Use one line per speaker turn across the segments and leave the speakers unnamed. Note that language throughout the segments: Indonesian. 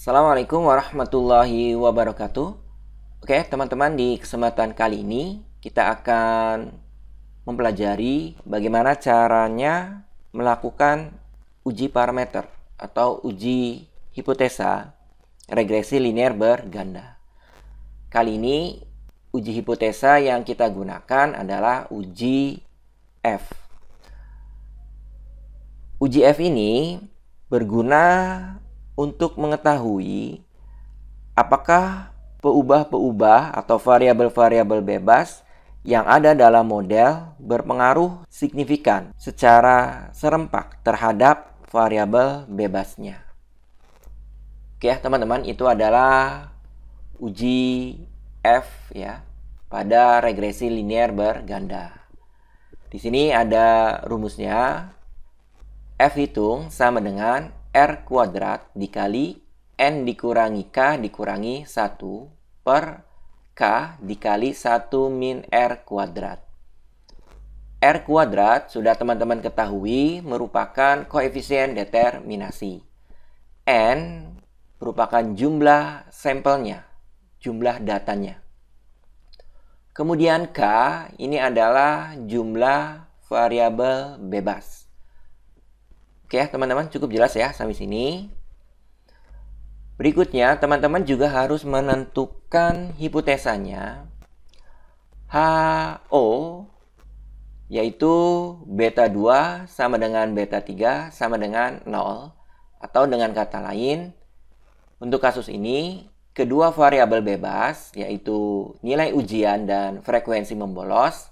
Assalamualaikum warahmatullahi wabarakatuh. Oke, teman-teman, di kesempatan kali ini kita akan mempelajari bagaimana caranya melakukan uji parameter atau uji hipotesa regresi linear berganda. Kali ini uji hipotesa yang kita gunakan adalah uji F. Uji F ini berguna untuk mengetahui apakah peubah-peubah atau variabel-variabel bebas yang ada dalam model berpengaruh signifikan secara serempak terhadap variabel bebasnya. Oke ya teman-teman, itu adalah uji F ya pada regresi linear berganda. Di sini ada rumusnya. F hitung sama dengan R kuadrat dikali N dikurangi K dikurangi 1 per K dikali 1 min R kuadrat. R kuadrat sudah teman-teman ketahui merupakan koefisien determinasi. N merupakan jumlah sampelnya, jumlah datanya. Kemudian K ini adalah jumlah variabel bebas. Oke ya teman-teman, cukup jelas ya sampai sini. Berikutnya teman-teman juga harus menentukan hipotesanya. HO yaitu beta 2 sama dengan beta 3 sama dengan 0. Atau dengan kata lain, untuk kasus ini kedua variabel bebas yaitu nilai ujian dan frekuensi membolos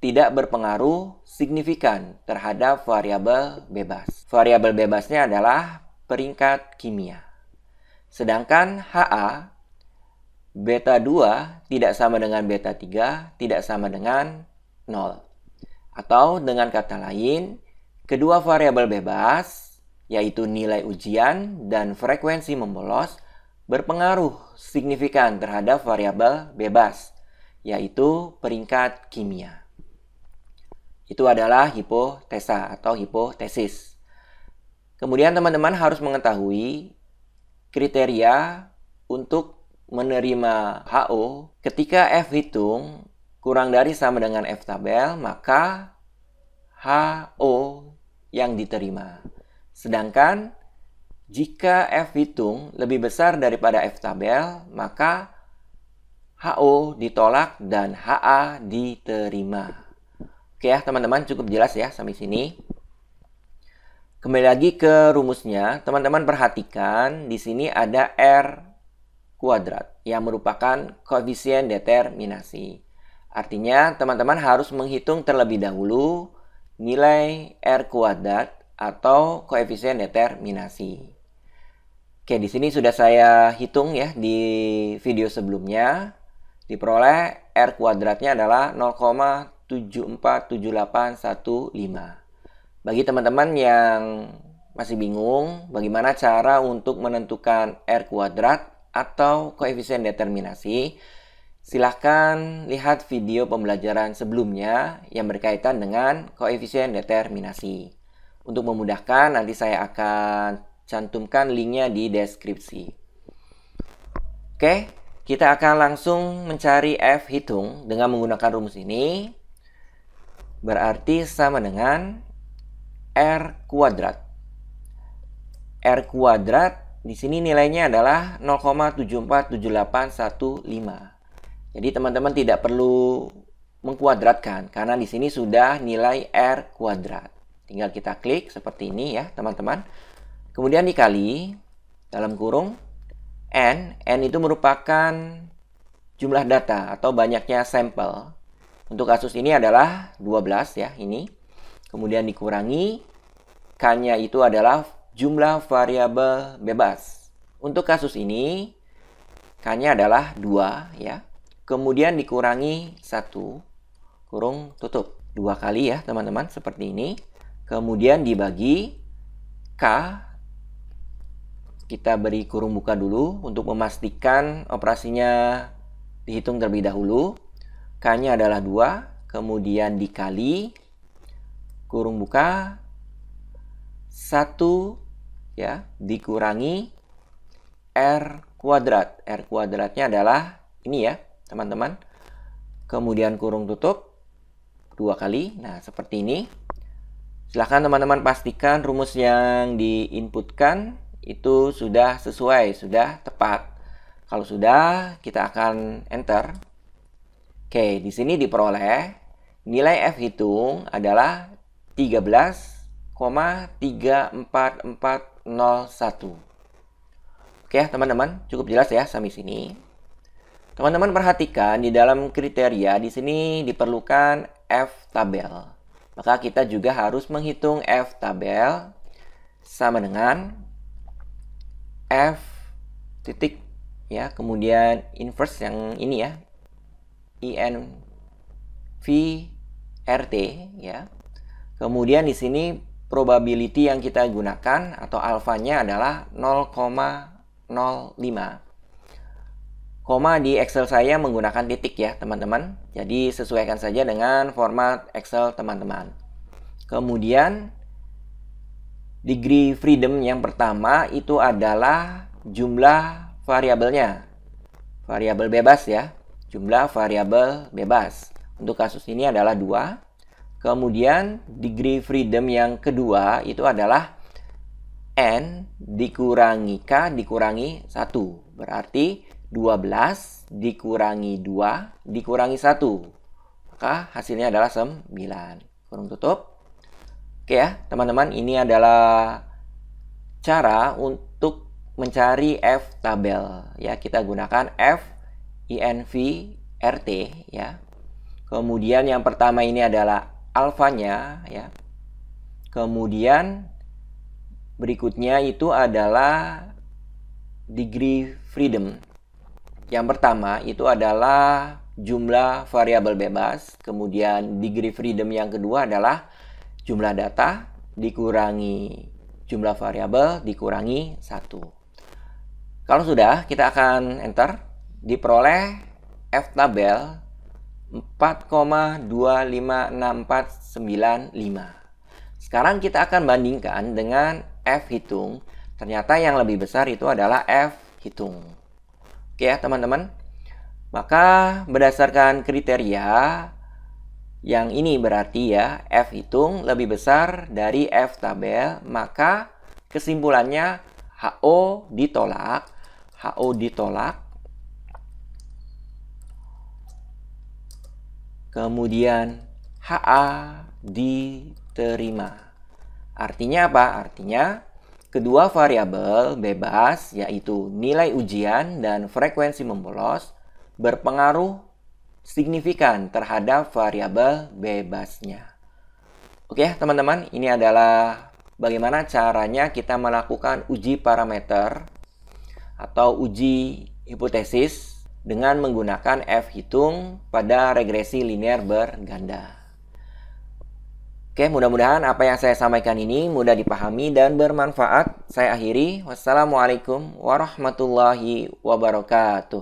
tidak berpengaruh signifikan terhadap variabel bebas. Variabel bebasnya adalah peringkat kimia. Sedangkan HA, beta 2 tidak sama dengan beta 3, tidak sama dengan 0. Atau dengan kata lain, kedua variabel bebas, yaitu nilai ujian dan frekuensi membolos, berpengaruh signifikan terhadap variabel bebas, yaitu peringkat kimia. Itu adalah hipotesa atau hipotesis. Kemudian teman-teman harus mengetahui kriteria untuk menerima HO. Ketika F hitung kurang dari sama dengan F tabel, maka HO yang diterima. Sedangkan jika F hitung lebih besar daripada F tabel, maka HO ditolak dan HA diterima. Oke ya teman-teman, cukup jelas ya sampai sini. Kembali lagi ke rumusnya, teman-teman perhatikan di sini ada R kuadrat yang merupakan koefisien determinasi. Artinya teman-teman harus menghitung terlebih dahulu nilai R kuadrat atau koefisien determinasi. Oke, di sini sudah saya hitung ya di video sebelumnya. Diperoleh R kuadratnya adalah 0,747815. Bagi teman-teman yang masih bingung bagaimana cara untuk menentukan R kuadrat atau koefisien determinasi, silahkan lihat video pembelajaran sebelumnya yang berkaitan dengan koefisien determinasi. Untuk memudahkan, nanti saya akan cantumkan linknya di deskripsi. Oke, kita akan langsung mencari F hitung dengan menggunakan rumus ini. Berarti sama dengan R kuadrat. R kuadrat di sini nilainya adalah 0,747815. Jadi teman-teman tidak perlu mengkuadratkan karena di sini sudah nilai R kuadrat. Tinggal kita klik seperti ini ya, teman-teman. Kemudian dikali dalam kurung N itu merupakan jumlah data atau banyaknya sampel. Untuk kasus ini adalah 12 ya, ini. Kemudian dikurangi, K-nya itu adalah jumlah variabel bebas. Untuk kasus ini, K-nya adalah 2 ya. Kemudian dikurangi 1, kurung tutup. 2 kali ya teman-teman, seperti ini. Kemudian dibagi K, kita beri kurung buka dulu untuk memastikan operasinya dihitung terlebih dahulu. K-nya adalah 2, kemudian dikali kurung buka 1 ya dikurangi R kuadrat. R kuadratnya adalah ini ya, teman-teman. Kemudian kurung tutup 2 kali. Nah, seperti ini. Silahkan teman-teman pastikan rumus yang diinputkan itu sudah sesuai, sudah tepat. Kalau sudah, kita akan enter. Oke, di sini diperoleh nilai F hitung adalah 13,34401. Oke, teman-teman, cukup jelas ya sampai sini. Teman-teman perhatikan di dalam kriteria di sini diperlukan F tabel. Maka kita juga harus menghitung F tabel sama dengan F titik ya, kemudian inverse yang ini ya, INV RT ya. Kemudian di sini probability yang kita gunakan atau alfanya adalah 0,05. Koma di Excel saya menggunakan titik ya teman-teman. Jadi sesuaikan saja dengan format Excel teman-teman. Kemudian degree freedom yang pertama itu adalah jumlah variabelnya. Variabel bebas ya. Jumlah variabel bebas. Untuk kasus ini adalah 2. Kemudian degree freedom yang kedua itu adalah N dikurangi K dikurangi 1. Berarti 12 dikurangi 2 dikurangi 1. Maka hasilnya adalah 9. Kurung tutup. Oke ya, teman-teman, ini adalah cara untuk mencari F tabel. Ya, kita gunakan F INV RT ya. Kemudian yang pertama ini adalah alfanya ya. Kemudian berikutnya itu adalah degree freedom. Yang pertama itu adalah jumlah variabel bebas. Kemudian degree freedom yang kedua adalah jumlah data dikurangi jumlah variabel dikurangi 1. Kalau sudah, kita akan enter. Diperoleh F tabel 4,256495. Sekarang kita akan bandingkan dengan F hitung. Ternyata yang lebih besar itu adalah F hitung. Oke ya teman-teman. Maka berdasarkan kriteria yang ini berarti ya F hitung lebih besar dari F tabel. Maka kesimpulannya HO ditolak. HO ditolak. Kemudian HA diterima. Artinya apa? Artinya kedua variabel bebas yaitu nilai ujian dan frekuensi membolos berpengaruh signifikan terhadap variabel bebasnya. Oke teman-teman, ini adalah bagaimana caranya kita melakukan uji parameter atau uji hipotesis dengan menggunakan F hitung pada regresi linear berganda. Oke, mudah-mudahan apa yang saya sampaikan ini mudah dipahami dan bermanfaat. Saya akhiri. Wassalamualaikum warahmatullahi wabarakatuh.